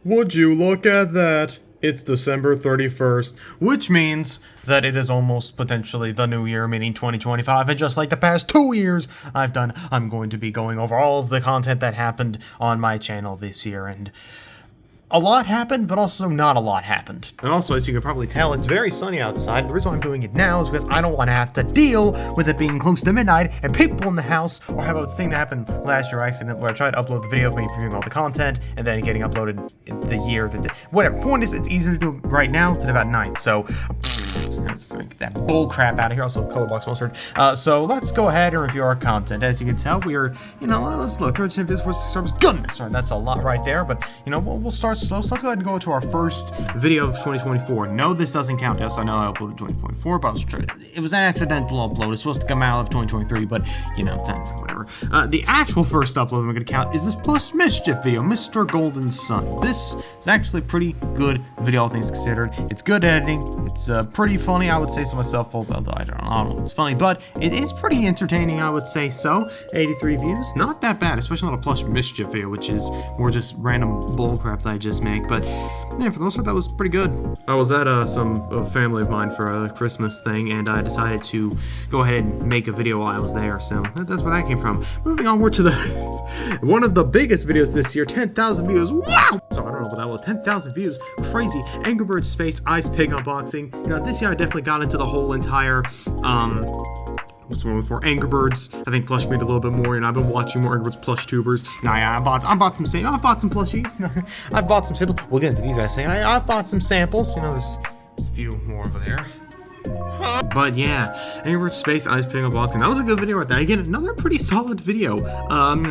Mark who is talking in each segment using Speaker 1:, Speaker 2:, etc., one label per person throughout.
Speaker 1: Would you look at that? It's December 31st, which means that it is almost potentially the new year, meaning 2025, and just like the past 2 years I'm going to be going over all of the content that happened on my channel this year, and a lot happened, but also not a lot happened. And also, as you can probably tell, it's very sunny outside. The reason why I'm doing it now is because I don't want to have to deal with it being close to midnight and people in the house, or have a thing that happened last year accident where I tried to upload the video of me reviewing all the content and then getting uploaded the year that whatever. Point is, it's easier to do it right now instead of at night. So let's get that bull crap out of here. Also, color box mustard. So let's go ahead and review our content. As you can tell, we are, let's look. 13 videos for subs. Goodness, sorry, that's a lot right there. But we'll start slow. So let's go ahead and go to our first video of 2024. No, this doesn't count. Yes, I know I uploaded 2024, but it was an accidental upload. It's supposed to come out of 2023, but whatever. The actual first upload I'm going to count is this Plush Mischief video, Mr. Golden Sun. This is actually a pretty good video, all things considered. It's good editing. It's pretty funny, I would say so myself, although I don't know if it's funny, but it is pretty entertaining, I would say so. 83 views, not that bad, especially on a Plush Mischief video, which is more just random bullcrap that I just make, but yeah, for the most part, that was pretty good. I was at a family of mine for a Christmas thing, and I decided to go ahead and make a video while I was there, so that's where that came from. Moving onward to one of the biggest videos this year, 10,000 views, wow! So I don't know what that was, 10,000 views, crazy. Angry Birds Space Ice Pig unboxing. This year I definitely got into the whole entire, what's the one for Angry Birds. I think Plush made a little bit more, I've been watching more Angry Birds Plush tubers. I bought some plushies. I've bought some samples. We'll get into these guys saying I've bought some samples. There's a few more over there. But yeah, Angry Birds Space Ice Pig unboxing. That was a good video right there. Again, another pretty solid video.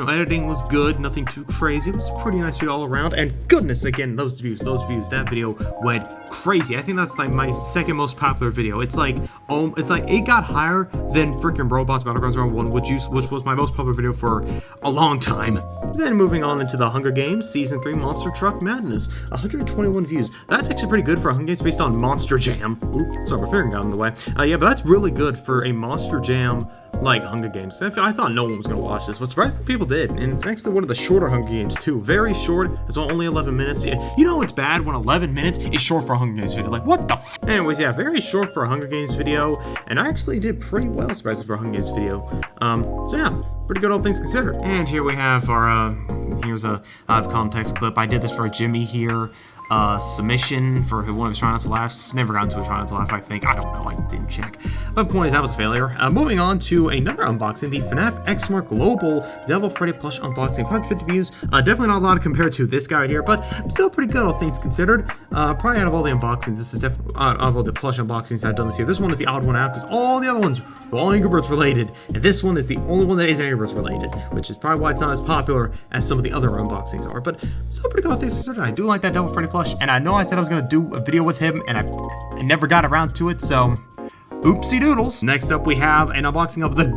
Speaker 1: Editing was good, nothing too crazy. It was a pretty nice video all around. And goodness, again, those views. That video went crazy. I think that's like my second most popular video. It's like it got higher than freaking Robots Battlegrounds Round 1, which was my most popular video for a long time. Then moving on into the Hunger Games Season 3 Monster Truck Madness. 121 views. That's actually pretty good for Hunger Games based on Monster Jam. Oops, sorry, my finger got in the way. Yeah, but that's really good for a Monster Jam like Hunger Games. I thought no one was gonna watch this, but surprised that people did. And it's actually one of the shorter Hunger Games too. Very short. It's only 11 minutes. It's bad when 11 minutes is short for a Hunger Games video. Like, what the f? Anyways, yeah, very short for a Hunger Games video, and I actually did pretty well, surprisingly, for a Hunger Games video. So yeah, pretty good, all things considered. And here we have our here's a out of context clip. I did this for Jimmy here. Submission for one of his Try Not to Laughs. Never got into a Try Not to Laugh, I think. I don't know, I didn't check. But the point is, that was a failure. Moving on to another unboxing, the FNAF X-Mark Global Devil Freddy plush unboxing. 550 views. Definitely not a lot compared to this guy right here, but still pretty good, all things considered. Probably out of all the unboxings, this is definitely out of all the plush unboxings I've done this year. This one is the odd one out because all the other ones were all Angry Birds related, and this one is the only one that isn't Angry Birds related, which is probably why it's not as popular as some of the other unboxings are. But still pretty good, all things considered. I do like that Devil Freddy plush. And I know I said I was going to do a video with him, and I never got around to it, so oopsie doodles. Next up, we have an unboxing of the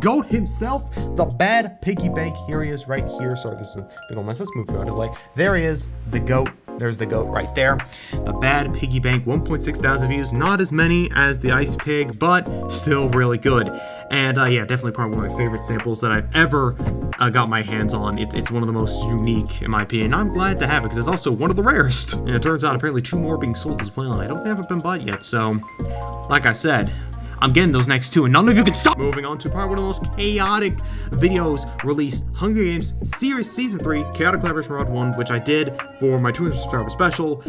Speaker 1: GOAT himself, the Bad Piggy Bank. Here he is right here. Sorry, this is a big old mess. Let's move out of the way. There he is, the GOAT. There's the GOAT right there. The Bad Piggy Bank, 1.6 thousand views. Not as many as the Ice Pig, but still really good. And yeah, definitely probably one of my favorite samples that I've ever got my hands on. It's one of the most unique, in my opinion. I'm glad to have it because it's also one of the rarest. And it turns out apparently 2 more being sold as well. I don't think they haven't been bought yet. So, like I said, I'm getting those next 2, and none of you can stop. Moving on to probably one of the most chaotic videos released, Hunger Games Series Season 3, Chaotic Collaboration Round 1, which I did for my 200 subscriber special.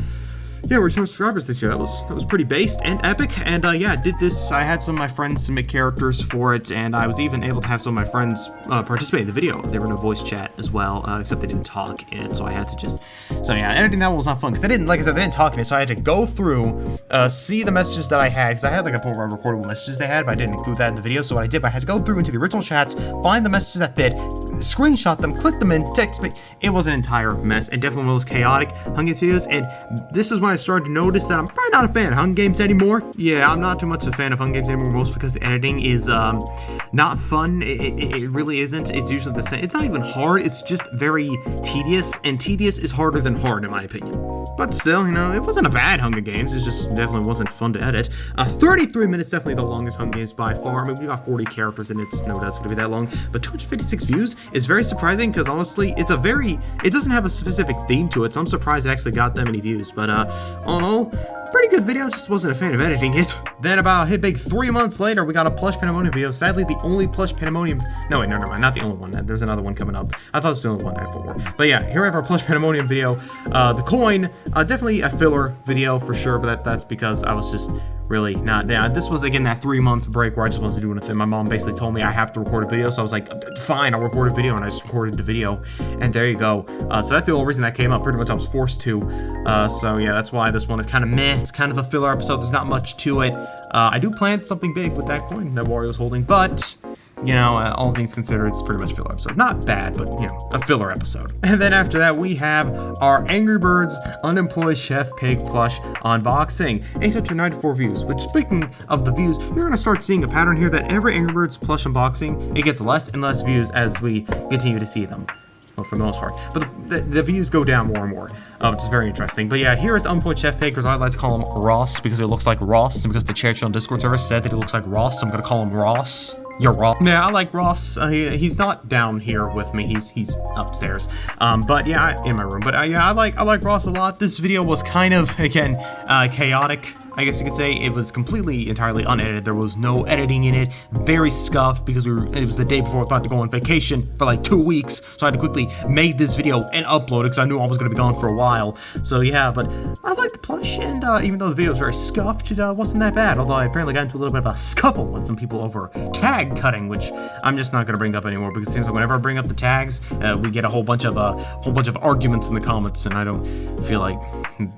Speaker 1: Yeah, we're 200 subscribers this year. That was pretty based and epic. And yeah, I did this. I had some of my friends submit characters for it, and I was even able to have some of my friends participate in the video. They were in a voice chat as well, except they didn't talk in it, so I had to just. So yeah, editing that one was not fun because they didn't, like I said, they didn't talk in it, so I had to go through, see the messages that I had, because I had like a couple of recordable messages they had, but I didn't include that in the video. So what I did, I had to go through into the original chats, find the messages that fit, screenshot them, click them in, text me. It was an entire mess, and definitely one of those chaotic Hunger Games videos. And this is when I started to notice that I'm probably not a fan of Hunger Games anymore. Yeah, I'm not too much a fan of Hunger Games anymore, mostly because the editing is not fun. It really isn't. It's usually the same. It's not even hard. It's just very tedious, and tedious is harder than hard in my opinion. But still, it wasn't a bad Hunger Games. It just definitely wasn't fun to edit. 33 minutes, definitely the longest Hunger Games by far. I mean, we got 40 characters, and it's no doubt it's going to be that long. But 256 views, is very surprising because honestly, it doesn't have a specific theme to it, so I'm surprised it actually got that many views. But all in all, pretty good video, just wasn't a fan of editing it. Then about a hit big 3 months later, we got a Plush Pandemonium video. Sadly, the only Plush Pandemonium... No, wait, no, never mind, not the only one. There's another one coming up. I thought it was the only one I had 4. But yeah, here we have our Plush Pandemonium video. The coin, definitely a filler video for sure, but that's because I was just really not down. This was, again, that 3-month break where I just wasn't doing anything. My mom basically told me I have to record a video, so I was like, fine, I'll record a video, and I just recorded the video, and there you go. So that's the only reason that came up. Pretty much I was forced to. So yeah, that's why this one is kind of meh. It's kind of a filler episode. There's not much to it. I do plan something big with that coin that Wario's holding, but... you know, all things considered, it's pretty much a filler episode. Not bad, but, you know, a filler episode. And then after that, we have our Angry Birds Unemployed Chef Pig plush unboxing. 894 views, which, speaking of the views, you're going to start seeing a pattern here that every Angry Birds plush unboxing, it gets less and less views as we continue to see them. Well, for the most part. But the views go down more and more, which is very interesting. But yeah, here is the Unemployed Chef Pig, because I like to call him Ross, because it looks like Ross, and because the Churchill Discord server said that he looks like Ross, so I'm going to call him Ross. You're Ross. Yeah, I like Ross. He's not down here with me. He's upstairs. But yeah, in my room. But yeah, I like Ross a lot. This video was kind of, again, chaotic, I guess you could say. It was completely, entirely unedited. There was no editing in it. Very scuffed because it was the day before I was about to go on vacation for like 2 weeks. So I had to quickly make this video and upload it because I knew I was going to be gone for a while. So yeah, but I like the plush, and even though the video was very scuffed, it wasn't that bad. Although I apparently got into a little bit of a scuffle with some people over tag cutting, which I'm just not going to bring up anymore because it seems like whenever I bring up the tags, we get a whole bunch of arguments in the comments, and I don't feel like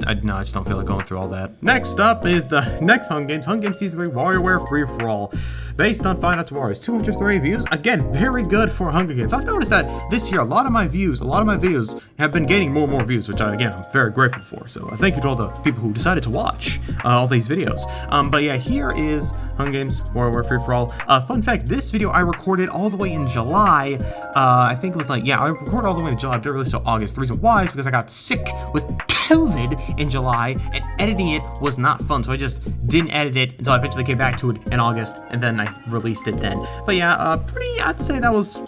Speaker 1: I just don't feel like going through all that. Next up is the next Hunger Games Season 3 WarioWare Free For All, based on Five Nights at Wario's 230 views. Again, very good for Hunger Games. I've noticed that this year a lot of my videos have been gaining more and more views, which I'm very grateful for. So thank you to all the people who decided to watch all these videos. But yeah, here is Hunger Games WarioWare Free For All. Fun fact: this video I recorded all the way in July. I think it was like, yeah, I recorded all the way in July. I didn't release till August. The reason why is because I got sick with COVID in July, and editing it was not fun, so I just didn't edit it until I eventually came back to it in August, and then I released it then. But yeah, I'd say that was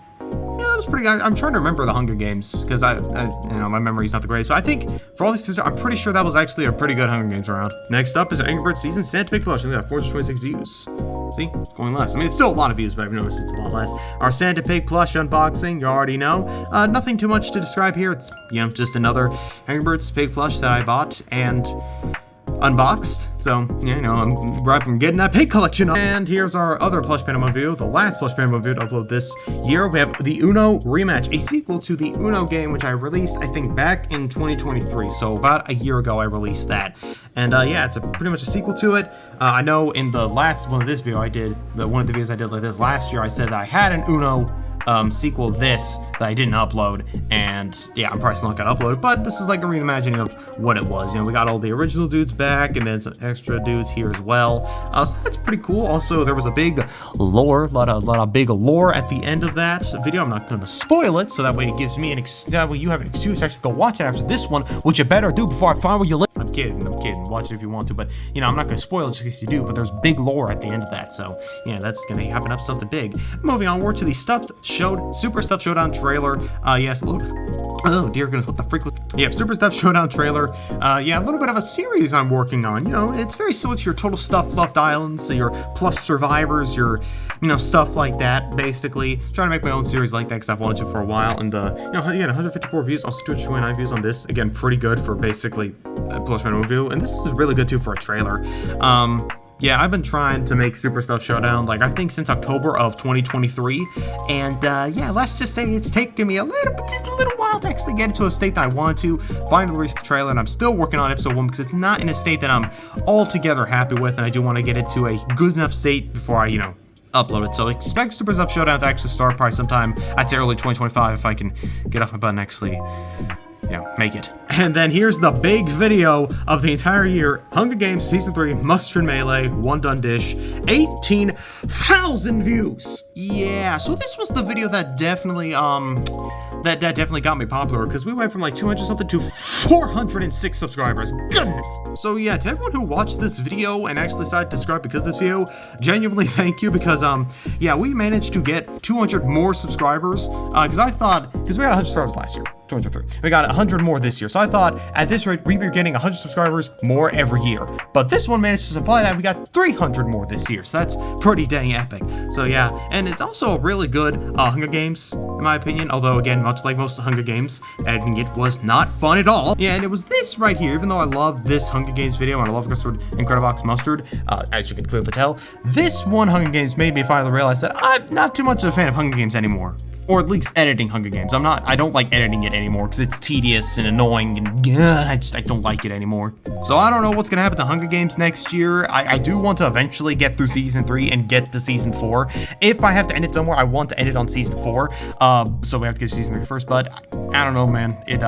Speaker 1: pretty good. I'm trying to remember the Hunger Games, because my memory's not the greatest, but I think for all these two, I'm pretty sure that was actually a pretty good Hunger Games round. Next up is our Angry Birds Season Santa Pig plush. We got 426 views. See, it's going less. I mean, it's still a lot of views, but I've noticed it's a lot less. Our Santa Pig plush unboxing, you already know. Nothing too much to describe here. It's, just another Angry Birds Pig plush that I bought and unboxed. So, I'm right from getting that pig collection up. And here's our other Plush Pandemonium video, the last Plush Pandemonium video to upload this year. We have the Uno Rematch, a sequel to the Uno game, which I released, I think, back in 2023. So about a year ago, I released that. And yeah, it's pretty much a sequel to it. I know in the last one of this video I did, one of the videos I did like this last year, I said that I had an Uno sequel that I didn't upload, and yeah, I'm probably still not gonna upload, but this is like a reimagining of what it was. We got all the original dudes back, and then some extra dudes here as well. So that's pretty cool. Also, there was a big lore, lot of big lore at the end of that video. I'm not gonna spoil it, so that way it gives me that way you have an excuse to actually go watch it after this one, which you better do before I find where you live. I'm kidding. Watch it if you want to, but I'm not gonna spoil it just in case you do. But there's big lore at the end of that, so yeah, that's gonna happen up something big. Moving onward to the Super Stuffed Showdown trailer. Yes, a little bit. Oh dear goodness, what the freak was? Yeah, Super Stuffed Showdown trailer. Yeah, a little bit of a series I'm working on. It's very similar to your Total Stuff Fluffed Islands, so your Plus Survivors, your stuff like that. Basically, trying to make my own series like that because I've wanted to for a while. And again, 154 views, also 229 views on this. Again, pretty good for basically a Plush Man review, and this is really good too for a trailer. Yeah, I've been trying to make Super Stuffed Showdown, I think since October of 2023, and yeah, let's just say it's taken me just a little while to actually get into a state that I wanted to. Finally release the trailer, and I'm still working on episode 1 because it's not in a state that I'm altogether happy with, and I do want to get it to a good enough state before I, upload it. So expect Super Stuffed Showdown to actually start probably sometime, I'd say early 2025 if I can get off my butt and actually make it. And then here's the big video of the entire year. Hunger Games Season 3 Mustard Melee, One Done Dish, 18,000 views. Yeah, so this was the video that definitely, that definitely got me popular, because we went from like 200 something to 406 subscribers. Goodness. So yeah, to everyone who watched this video and actually decided to subscribe because of this video, genuinely thank you, because yeah, we managed to get 200 more subscribers, because I thought, because we had 100 subscribers last year, 203. We got 100 more this year, so I thought at this rate we'd be getting 100 subscribers more every year. But this one managed to supply that. We got 300 more this year, so that's pretty dang epic. So yeah, and it's also a really good Hunger Games, in my opinion, although again, much like most Hunger Games, editing it was not fun at all. Yeah, and it was this right here, even though I love this Hunger Games video and I love Custard Incredibox Mustard, as you can clearly tell, this one Hunger Games made me finally realize that I'm not too much of a fan of Hunger Games anymore. Or at least editing Hunger Games. I don't like editing it anymore because it's tedious and annoying and I don't like it anymore. So I don't know what's gonna happen to Hunger Games next year. I do want to eventually get through season 3 and get to season 4. If I have to end it somewhere, I want to end it on season 4. So we have to get to season 3 first, but I don't know, man. It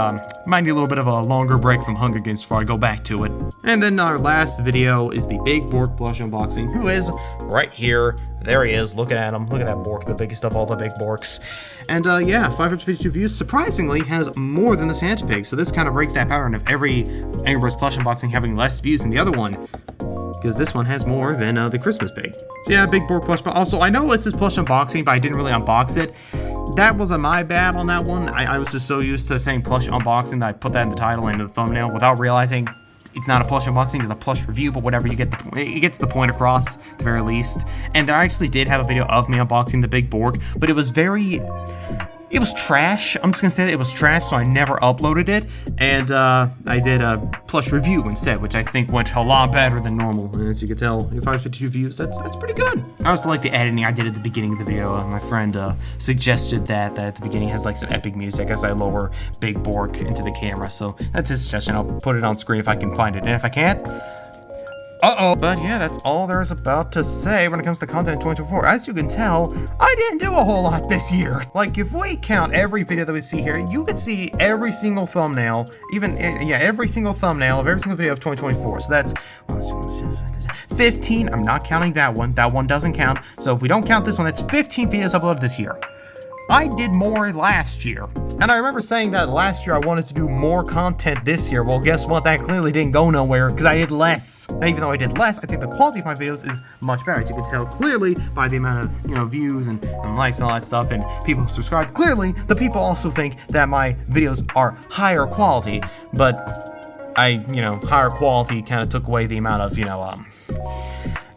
Speaker 1: might need a little bit of a longer break from Hunger Games before I go back to it. And then our last video is the Big Bork plush unboxing, who is right here. There he is, looking at him. Look at that Bork, the biggest of all the big Borks. And yeah, 552 views, surprisingly, has more than the Santa Pig. So this kind of breaks that pattern of every Angry Birds plush unboxing having less views than the other one, because this one has more than the Christmas Pig. So yeah, Big Bork plush, but also I know it's this plush unboxing, but I didn't really unbox it. That was my bad on that one. I was just so used to saying plush unboxing that I put that in the title and in the thumbnail without realizing it's not a plush unboxing, it's a plush review, but whatever, you get it gets the point across at the very least. And I actually did have a video of me unboxing the Big Bork, but it was trash. I'm just gonna say that it was trash, so I never uploaded it. And I did a plush review instead, which I think went a lot better than normal. And as you can tell, 552 views, that's pretty good. I also like the editing I did at the beginning of the video. My friend suggested that at the beginning has like some epic music as I lower Big Bork into the camera. So that's his suggestion. I'll put it on screen if I can find it. And if I can't, but yeah, that's all there is about to say when it comes to content in 2024. As you can tell, I didn't do a whole lot this year. Like, if we count every video that we see here, you could see every single thumbnail, every single thumbnail of every single video of 2024. So that's 15. I'm not counting that one. That one doesn't count. So if we don't count this one, that's 15 videos uploaded this year. I did more last year. And I remember saying that last year I wanted to do more content this year. Well, guess what? That clearly didn't go nowhere because I did less. Now, even though I did less, I think the quality of my videos is much better. As you can tell clearly by the amount of, views and likes and all that stuff and people who subscribe. Clearly, the people also think that my videos are higher quality, but higher quality kind of took away the amount of,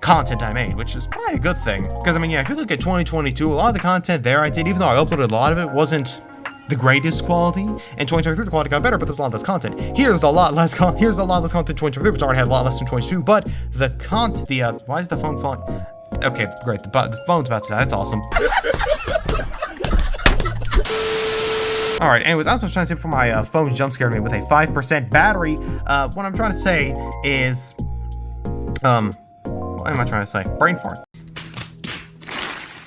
Speaker 1: content I made, which is probably a good thing. Because, if you look at 2022, a lot of the content there I did, even though I uploaded a lot of it, wasn't the greatest quality. In 2023, the quality got better, but there's a lot less content. Here's a lot less content in 2023, which already had a lot less than 2022, but why is the phone falling? Okay, great, the phone's about to die, that's awesome. Alright, anyways, I was trying to say before my phone jump scared me with a 5% battery. What I'm trying to say is, what am I trying to say? Brain fart.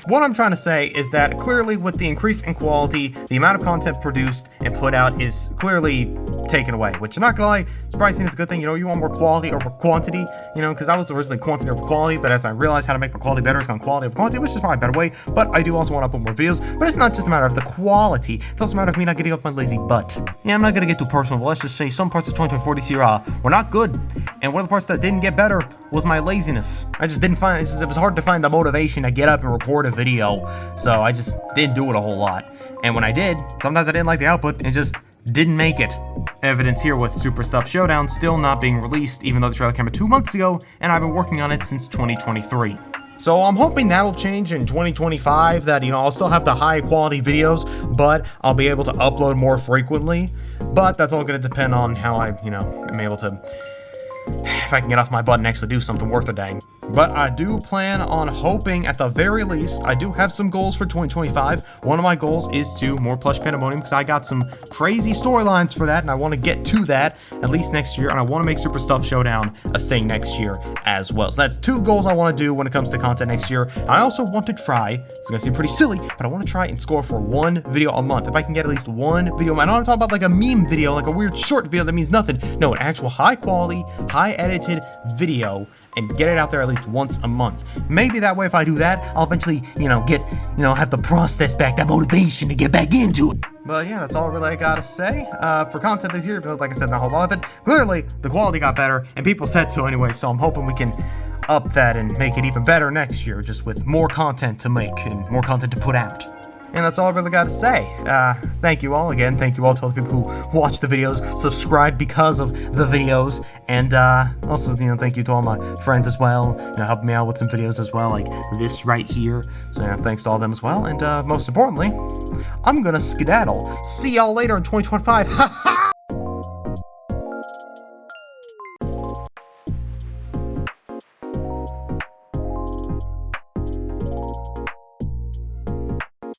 Speaker 1: What I'm trying to say is that clearly with the increase in quality, the amount of content produced and put out is clearly taken away, which I'm not gonna lie, it's probably seen as a good thing. You want more quality over quantity, because I was originally quantity over quality, but as I realized how to make my quality better, it's gone quality over quantity, which is probably a better way. But I do also want to upload more videos, but it's not just a matter of the quality, it's also a matter of me not getting up my lazy butt. Yeah, I'm not gonna get too personal, but let's just say some parts of 2024 this year were not good, and one of the parts that didn't get better was my laziness. I just didn't find, it was hard to find the motivation to get up and record a video, so I just didn't do it a whole lot. And when I did, sometimes I didn't like the output and just didn't make it. Evidence here with Super Stuff Showdown still not being released, even though the trailer came out 2 months ago, and I've been working on it since 2023. So I'm hoping that'll change in 2025, that, I'll still have the high quality videos, but I'll be able to upload more frequently. But that's all gonna depend on how I, am able to, if I can get off my butt and actually do something worth a dang. But I do plan on hoping, at the very least, I do have some goals for 2025. One of my goals is to more Plush Pandemonium, because I got some crazy storylines for that, and I want to get to that at least next year, and I want to make Super Stuff Showdown a thing next year as well. So that's 2 goals I want to do when it comes to content next year. I also want to try, it's going to seem pretty silly, but I want to try and score for 1 video a month. If I can get at least 1 video, I don't want to talk about like a meme video, like a weird short video that means nothing. No, an actual high quality, high edited video, and get it out there at least least once a month. Maybe that way, if I do that, I'll eventually, get, have the process back, that motivation to get back into it. But yeah, that's all really I gotta say. For content this year, like I said, not a whole lot of it. Clearly, the quality got better, and people said so anyway, so I'm hoping we can up that and make it even better next year, just with more content to make and more content to put out. And that's all I really got to say. Thank you all again. Thank you all to all the people who watch the videos, subscribe because of the videos, and also, thank you to all my friends as well, helping me out with some videos as well, like this right here. So, thanks to all of them as well. And most importantly, I'm gonna skedaddle. See y'all later in 2025. Ha ha!